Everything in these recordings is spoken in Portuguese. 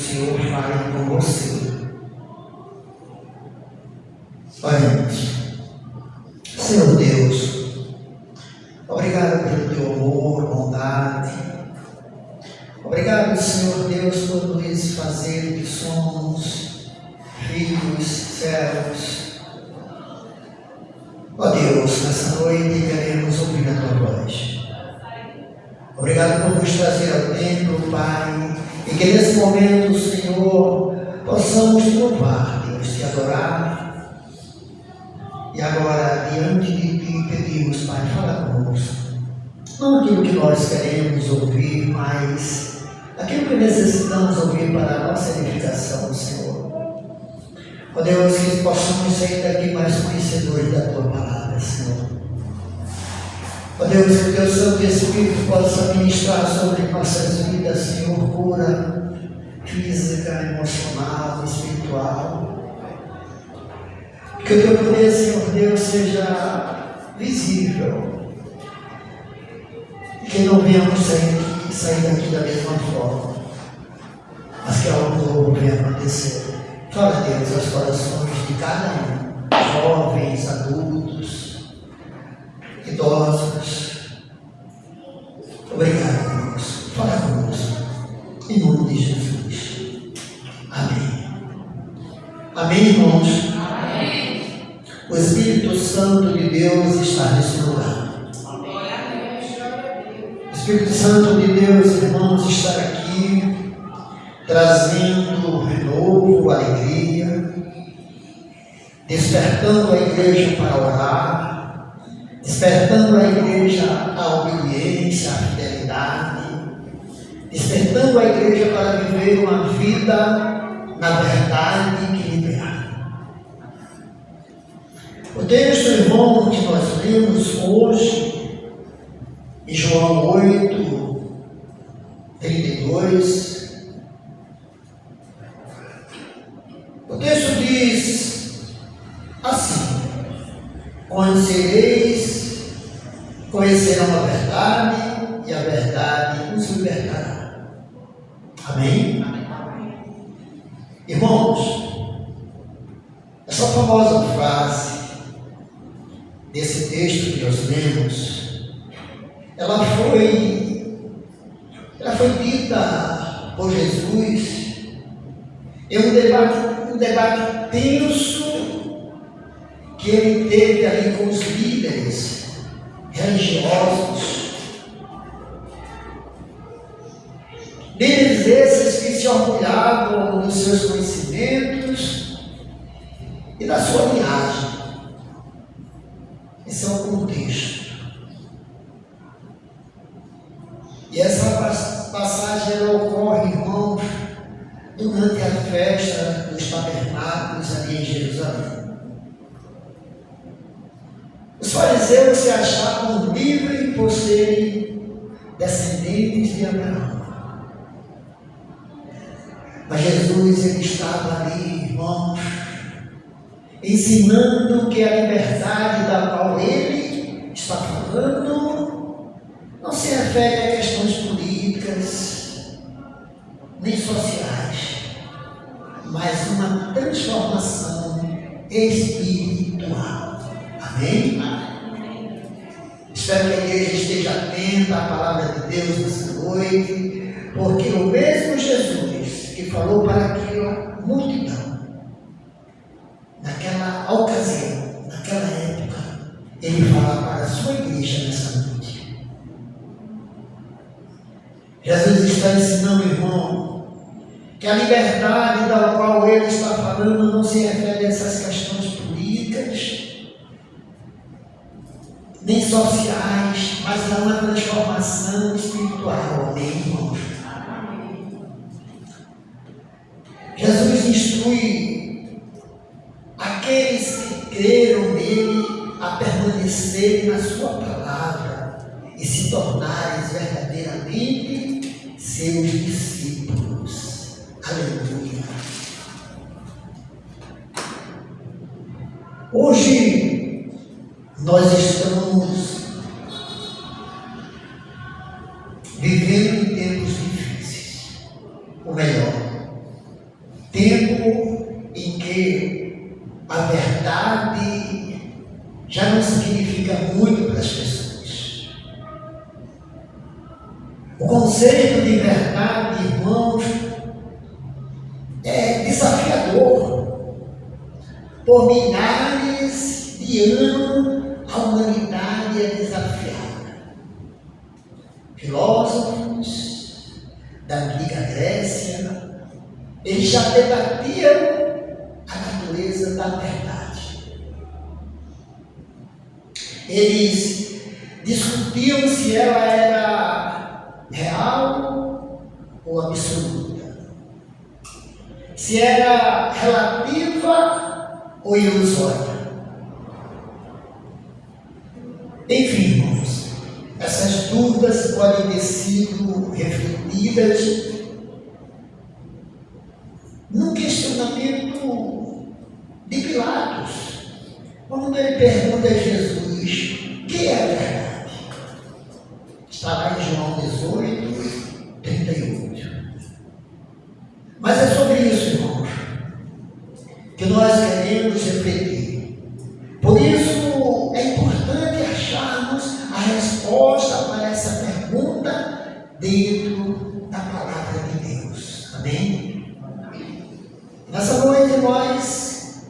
Senhor fale com você. Oremos. Senhor Deus, obrigado pelo teu amor, bondade. Obrigado, Senhor Deus, por nos fazer o que somos, filhos, servos. Ó Deus, nessa noite queremos ouvir a tua voz. Obrigado por nos trazer ao templo, Pai, e que nesse momento, Senhor, possamos te louvar, Deus, te adorar. E agora, diante de ti, pedimos, Pai, fala conosco. Não aquilo que nós queremos ouvir, mas aquilo que necessitamos ouvir para a nossa edificação, Senhor. Ó Deus, que possamos sair daqui mais conhecedores da tua palavra, Senhor. Ó Deus, que o teu Santo Espírito possa ministrar sobre nossas vidas, Senhor, cura física, emocional, espiritual. Que o teu poder, Senhor Deus, seja visível. Que não venhamos sair daqui da mesma forma, mas que algo novo venha acontecer. Fala, Deus, aos corações de cada um, jovens, adultos, idosos. Obrigado, Deus. Fala conosco. Em nome de Jesus. Amém. Amém, irmãos? Amém. O Espírito Santo de Deus está nesse lugar. O Espírito Santo de Deus, irmãos, está aqui trazendo renovo, alegria, despertando a igreja para orar, despertando a igreja à obediência, à fidelidade, despertando a igreja para viver uma vida na verdade que libera. O texto, irmão, que nós lemos hoje, em João 8, 32, o texto diz assim: conhecereis, conhecerão a verdade, e a verdade os libertará. Amém? Irmãos, essa famosa frase desse texto que nós lemos, ela foi dita por Jesus em um debate tenso que ele teve ali com os líderes religiosos, líderes esses que se orgulhavam dos seus conhecimentos e da sua linhagem. Esse é o contexto. E essa passagem ela ocorre, irmãos, durante a festa dos tabernáculos ali em Jerusalém. Os fariseus se achavam livres por serem descendentes de Abraão. Mas Jesus, ele estava ali, irmãos, ensinando que a liberdade da qual ele está falando não se refere a questões políticas nem sociais, mas uma transformação espiritual. Amém? Espero que a igreja esteja atenta à palavra de Deus nessa noite, porque o mesmo Jesus que falou para aquela multidão, naquela ocasião, naquela época, ele fala para a sua igreja nessa noite. Jesus está ensinando, irmão, que a liberdade da qual ele está falando não se refere a essas questões políticas, nem sociais, mas a uma transformação espiritual. Amém, irmãos? Jesus instrui aqueles que creram nele a permanecerem na sua palavra e se tornarem verdadeiramente seus discípulos. Aleluia. Hoje nós estamos vivendo em tempos difíceis. Ou melhor, tempo em que a verdade já não significa muito para as pessoas. O conceito de verdade, irmãos, é desafiador. Por milhares de anos, a humanidade é desafiada. Filósofos da antiga Grécia, eles já debatiam a natureza da verdade. Eles discutiam se ela era real ou absoluta, se era relativa ou ilusória. Enfim, irmãos, essas dúvidas podem ter sido refletidas num questionamento de Pilatos, quando ele pergunta a Jesus: o que é a verdade? Está lá em João 18, 38. Mas é sobre isso, irmãos, que nós queremos refletir. Por isso é importante acharmos a resposta para essa pergunta dentro da palavra de Deus. Amém? Nessa noite nós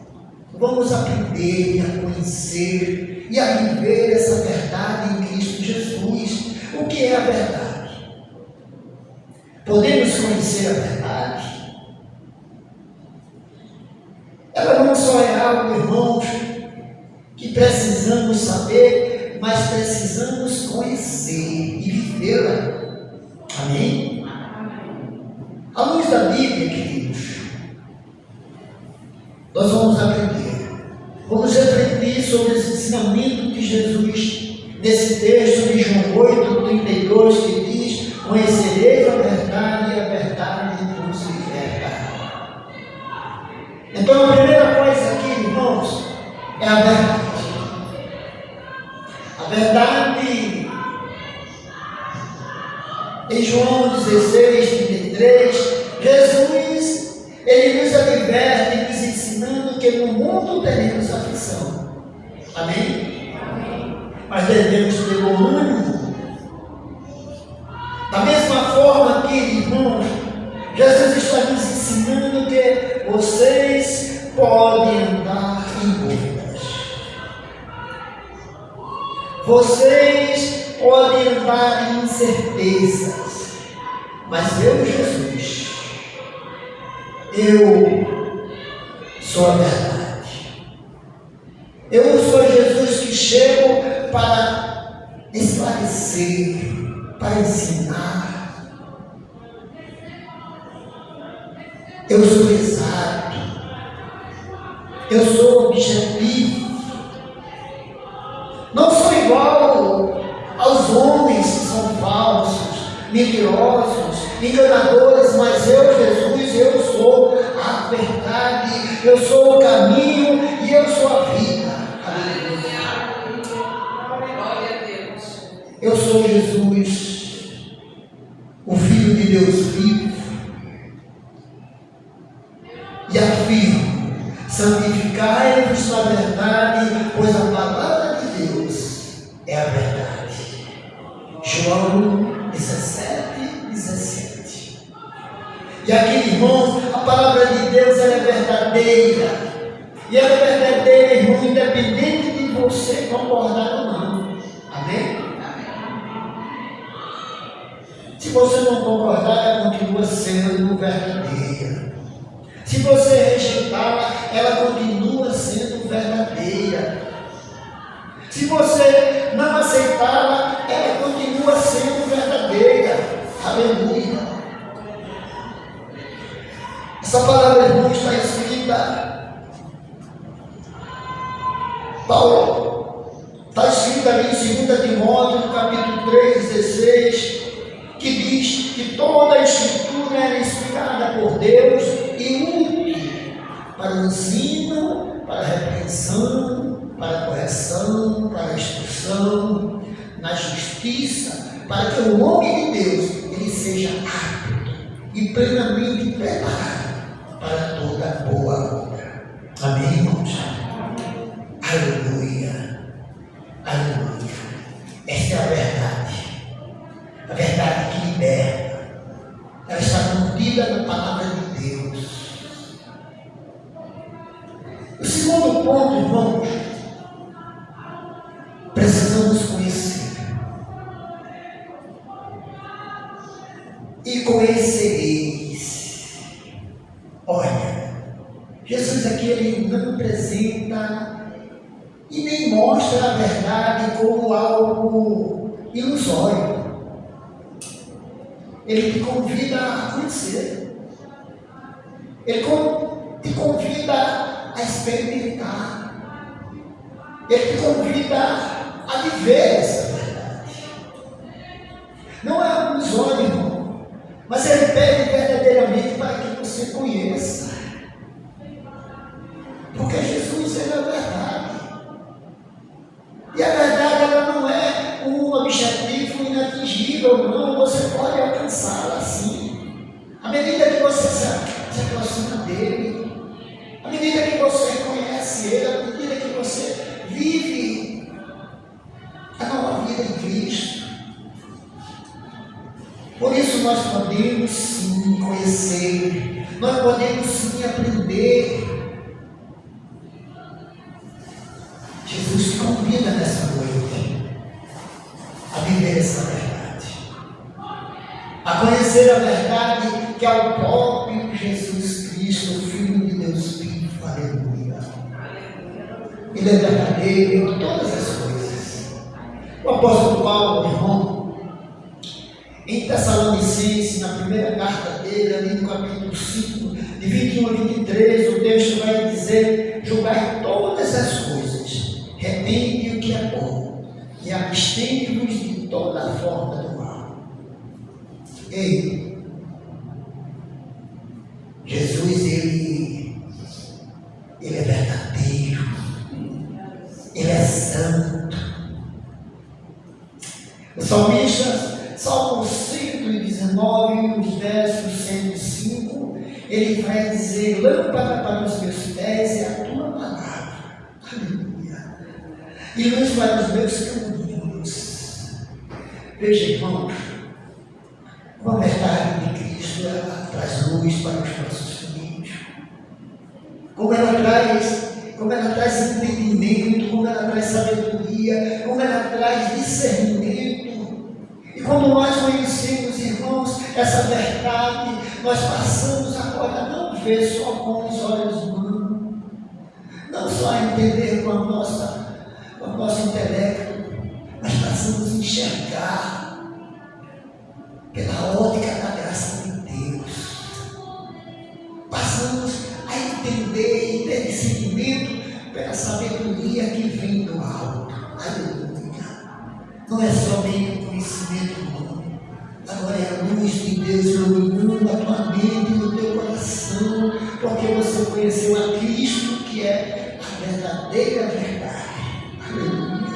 vamos aprender a conhecer e a viver essa verdade em Cristo Jesus. O que é a verdade? Podemos conhecer a verdade? Ela não só é algo, irmãos, que precisamos saber, mas precisamos conhecer e vivê-la. Amém? À luz da Bíblia, queridos, nós vamos aprender. Vamos refletir sobre esse ensinamento de Jesus nesse texto de João 8, 32, que diz: conhecereis a verdade e a verdade vos libertará. Então a primeira coisa aqui, irmãos, é a verdade. A verdade, em João 16, 33, Jesus, ele nos adverte, nos ensinando que no mundo teremos aflição. Amém? Amém. Mas devemos ter bom ânimo. Da mesma forma que, irmãos, Jesus está nos ensinando que vocês podem andar em dúvidas. Vocês podem andar em incertezas. Mas eu, Jesus, eu sou a verdade. Eu sou Jesus que chego para esclarecer, para ensinar. Eu sou exato. Eu sou objetivo. Não sou igual aos homens que são falsos, mentirosos, enganadores, mas eu, Jesus, eu sou a verdade, eu sou o caminho e eu sou a vida. Aleluia. Glória a Deus. Eu sou Jesus, o Filho de Deus vivo, e afirmo: santificai-vos na verdade, pois a palavra de Deus é a verdade. João 17, 17. E aqui, irmãos, a palavra de Deus ela é verdadeira. E ela é verdadeira, irmão, independente de você concordar ou não. Amém? Se você não concordar, ela continua sendo verdadeira. Se você rejeitá-la, ela continua sendo verdadeira. Se você não aceitá-la, ela continua sendo verdadeira. Aleluia. Essa palavra, irmão, está escrita. Paulo, está escrita ali em 2 Timóteo, no capítulo 3, 16, que diz que toda a Escritura é inspirada por Deus e útil para o ensino, para a repreensão, para a correção, para a instrução, na justiça, para que o homem de Deus ele seja apto e plenamente preparado para Olha, Jesus aqui ele não apresenta e nem mostra a verdade como algo ilusório. Ele te convida a conhecer. Ele te convida a experimentar. Ele te convida a viver essa verdade. Não é algo ilusório, irmão, mas ele pede verdadeiramente para que você conheça. Porque Jesus ele é a verdade. E a verdade ela não é um objetivo inatingível, não. Você pode alcançá-la assim. À medida que você se aproxima dele, à medida que você conhece ele, à medida que você vive a nova vida em Cristo. Por isso nós podemos sim conhecer, nós podemos sim aprender. Jesus te convida nessa noite a viver essa verdade, a conhecer a verdade que é o próprio Jesus Cristo, o Filho de Deus vivo. Aleluia. Ele é verdadeiro em todas as coisas. O apóstolo Paulo, irmão, em Tessalonicenses, na primeira carta dele, ali no capítulo 5, de 21 a 23, o texto vai dizer: julgai todas as coisas, retende o que é bom, e abstende-vos de toda forma do mal. Ei, Jesus, ele é verdadeiro, ele é santo. O salmista, Salmo 119, os versos 105, ele vai dizer: lâmpada para os meus pés é a tua palavra, aleluia, e luz para os meus caminhos. Veja, irmãos, a verdade de Cristo, ela traz luz para os nossos caminhos, como ela traz entendimento, como ela traz sabedoria, como ela traz discernimento. E quando nós conhecemos, irmãos, essa verdade, nós passamos agora a não ver só com os olhos humanos, não só a entender com o nosso intelecto, mas passamos a enxergar pela ótica da graça de Deus. Passamos a entender e ter discernimento pela sabedoria que vem do alto. Aleluia. Não é somente o conhecimento humano, agora é a luz de Deus iluminando a tua mente e o teu coração, porque você conheceu a Cristo, que é a verdadeira verdade. Aleluia.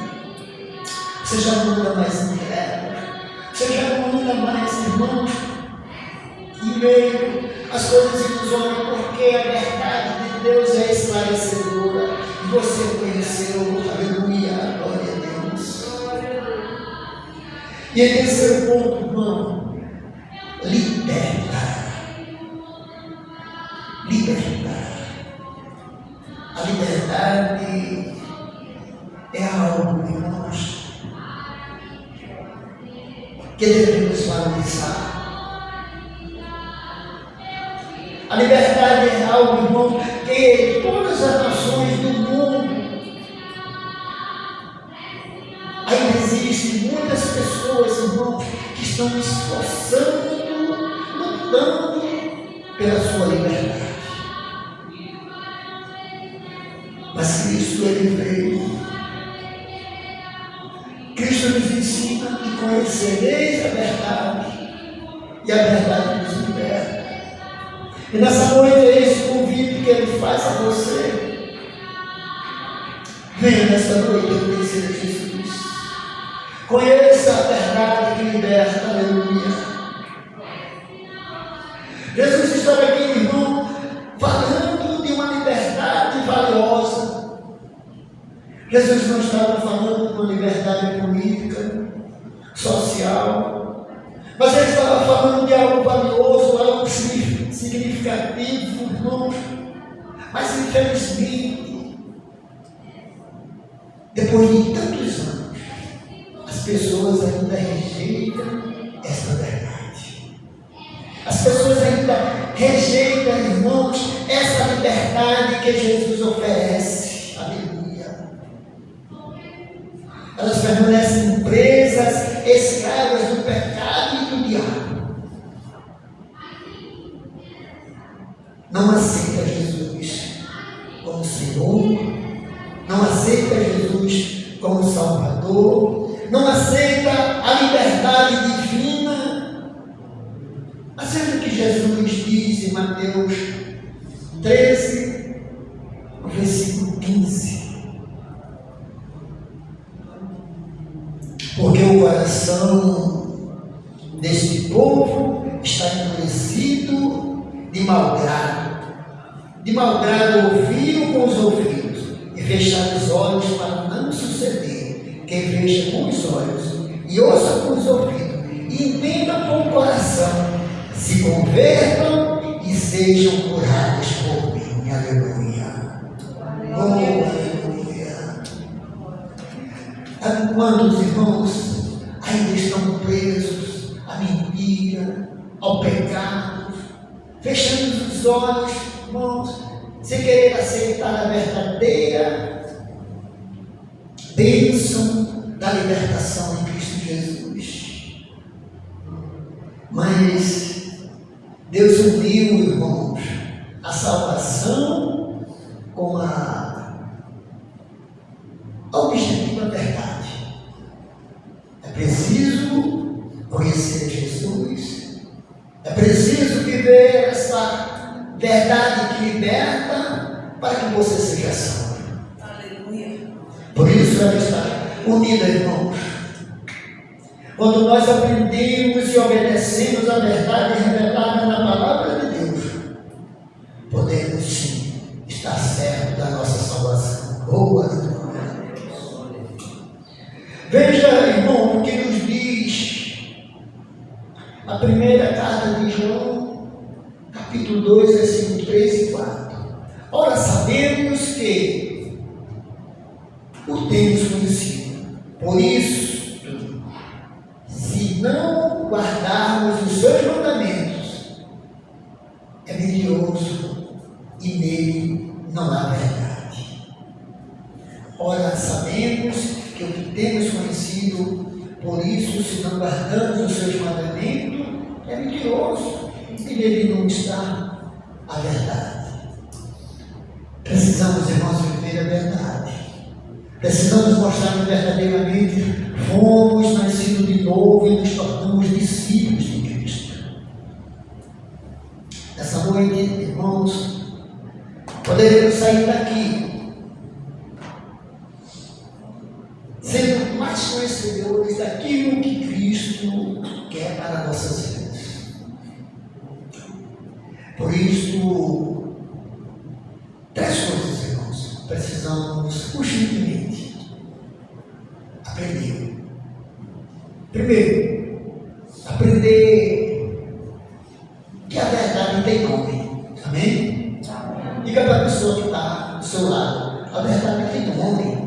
Você já não anda mais incrédulo, você já não anda mais, irmãos, em meio às coisas ilusórias, porque a verdade de Deus é esclarecedora e você conheceu. Aleluia, glória a Deus. E em terceiro ponto, irmão, libertar. A liberdade é algo, irmãos, que devemos valorizar. A liberdade é algo, irmão, que todas as nações do mundo ainda existem muitas pessoas, irmãos, que estão esforçando, lutando pela sua liberdade. Mas Cristo, ele veio. Cristo nos ensina que conhecereis a verdade, e a verdade nos liberta. E nessa noite é esse convite que ele faz a você. Venha nessa noite conhecer Jesus. Conheça a verdade que liberta. Aleluia. Jesus estava aqui, irmão, falando de uma liberdade valiosa. Jesus não estava falando de uma liberdade política, social, mas ele estava falando de algo valioso, algo significativo, irmãos. Mas infelizmente, depois de tantos anos, as pessoas ainda rejeitam essa verdade. As pessoas ainda rejeitam, irmãos, liberdade que Jesus oferece. Aleluia. Elas permanecem presas, escravas do pecado e do diabo. Não aceita Jesus como Senhor, não aceita Jesus como Salvador, não aceita a liberdade divina. Mas veja o que Jesus diz em Mateus 13, no versículo 15. Porque o coração deste povo está endurecido de malgrado ouviram com os ouvidos e fecharam os olhos para não suceder. Quem fecha com os olhos e ouça com os ouvidos e entendam com o coração, se convertam e sejam curados por mim. Aleluia. Oh, aleluia. Quantos irmãos ainda estão presos à mentira, ao pecado, fechando os olhos, irmãos, sem querer aceitar a verdadeira bênção da libertação em Cristo Jesus. Mas Deus uniu, irmãos, a salvação com a objetiva verdade. É preciso conhecer Jesus, é preciso viver essa verdade que liberta para que você seja salvo. Aleluia. Por isso ela está unida, irmãos. Quando nós aprendemos e obedecemos a verdade revelada na palavra de Deus, podemos sim estar certo da nossa salvação. Boa, aleluia. Veja, irmão, o que nos diz a primeira carta de João, capítulo 2, versículo 3 e 4. Ora, sabemos que o temos conhecido. Por isso, se não guardarmos os seus mandamentos, é mentiroso e nele não há verdade. Ora, sabemos que o que temos conhecido, por isso, se não guardamos os seus mandamentos, é mentiroso e nele não está a verdade. Precisamos, irmãos, viver a verdade. Precisamos mostrar que verdadeiramente fomos nascidos de novo e nos tornamos discípulos de Cristo. Essa noite, irmãos, poderemos sair daqui sendo mais conhecedores daquilo que Cristo quer para nossas vidas. Por isso, 3 coisas, irmãos, precisamos urgentemente aprender. Primeiro, aprender que a verdade tem nome. Amém? Diga para a pessoa que está do seu lado: a verdade tem nome.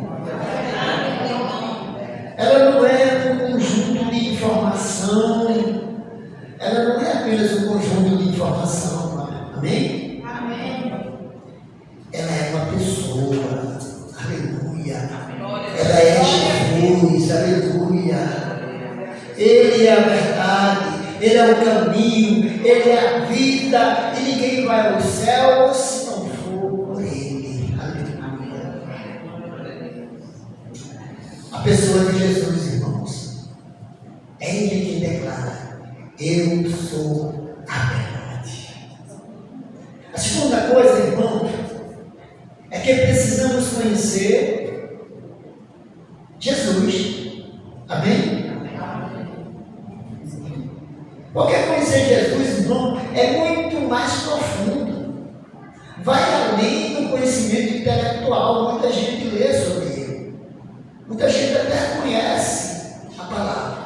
Ela não é um conjunto de informação, ela não é apenas um conjunto de informação. Amém? Amém. Ela é uma pessoa. Aleluia. Ela é Jesus. Aleluia. Ele é a verdade, Ele é o caminho, Ele é a vida, e ninguém vai ao céu se não for por Ele. Aleluia. A pessoa de Jesus, irmãos, é Ele quem declara: eu sou a verdade. A segunda coisa, irmãos, é que precisamos conhecer Jesus. Amém? Porque conhecer Jesus, irmão, é muito mais profundo. Vai além do conhecimento intelectual. Muita gente lê sobre ele. Muita gente até conhece a palavra.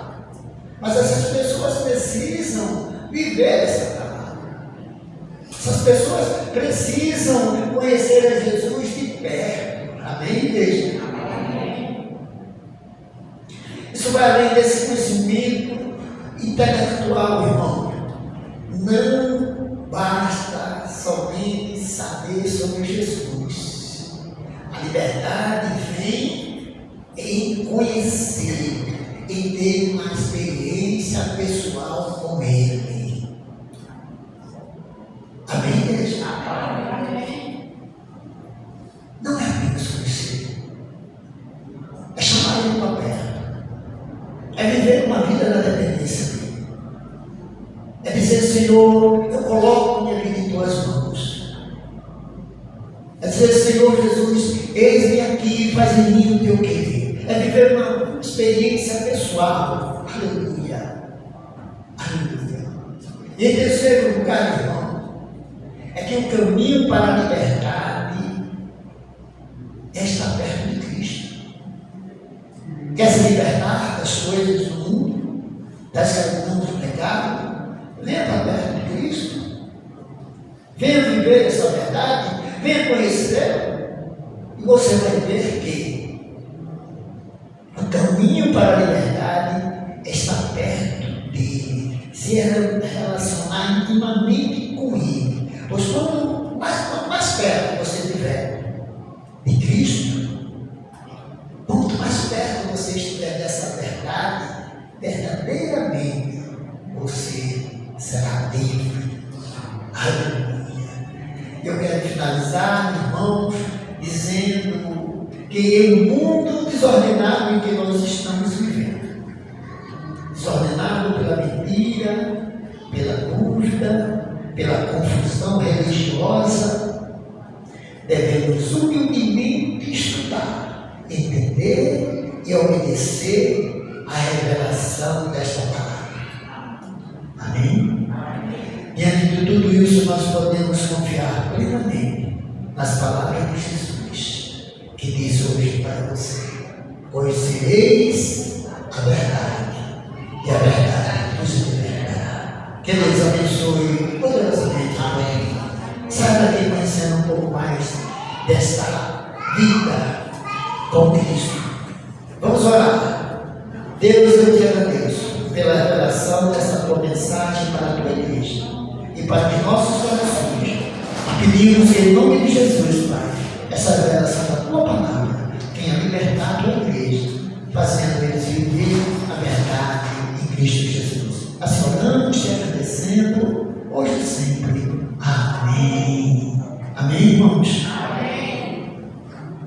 Mas essas pessoas precisam viver essa palavra. Essas pessoas precisam conhecer a Jesus de perto. Amém, igreja? Amém. Isso vai além desse conhecimento intelectual, irmão. Não basta somente saber saber sobre Jesus. A liberdade vem em conhecer, em ter uma experiência pessoal com Ele. Amém, igreja? Amém. Não é apenas conhecer, é chamar Ele para perto, é viver uma vida na dependência dEle, é dizer: Senhor, eu coloco minha vida em Tuas mãos. É dizer: Senhor Jesus, eis-me aqui, faz em mim o Teu querer. É viver uma experiência pessoal. Aleluia. Aleluia. E em terceiro lugar, irmão, é que o caminho para a liberdade é estar perto de Cristo. Quer se libertar das coisas do mundo, da escravidão do pecado? Venha para perto de Cristo. Venha viver essa verdade. Venha conhecê-lo. E você vai ver que o caminho para a liberdade é estar perto dele, se relacionar intimamente com ele. Pois quanto mais perto você estiver de Cristo, quanto mais perto você estiver dessa verdade, verdadeiramente você será livre. Aleluia. Eu quero finalizar, irmãos, dizendo que o mundo desordenado em que nós estamos vivendo, desordenado pela mentira, pela dúvida, pela confusão religiosa, devemos humildemente estudar, entender e obedecer à revelação desta palavra. Amém? Diante de tudo isso, nós podemos confiar plenamente nas palavras de Jesus, que diz hoje para você: conhecereis a verdade, e a verdade vos libertará. Que Deus abençoe poderosamente. Amém. Saiba que conhecendo um pouco mais desta vida com Cristo. Vamos orar. Deus, eu te agradeço pela revelação dessa tua mensagem para a tua igreja e para os nossos corações. Pedimos em nome de Jesus, Pai, essa revelação da tua palavra tenha libertado a igreja, fazendo eles viver a verdade em Cristo Jesus. Assim oramos, te agradecendo, hoje e sempre. Amém. Amém, irmãos?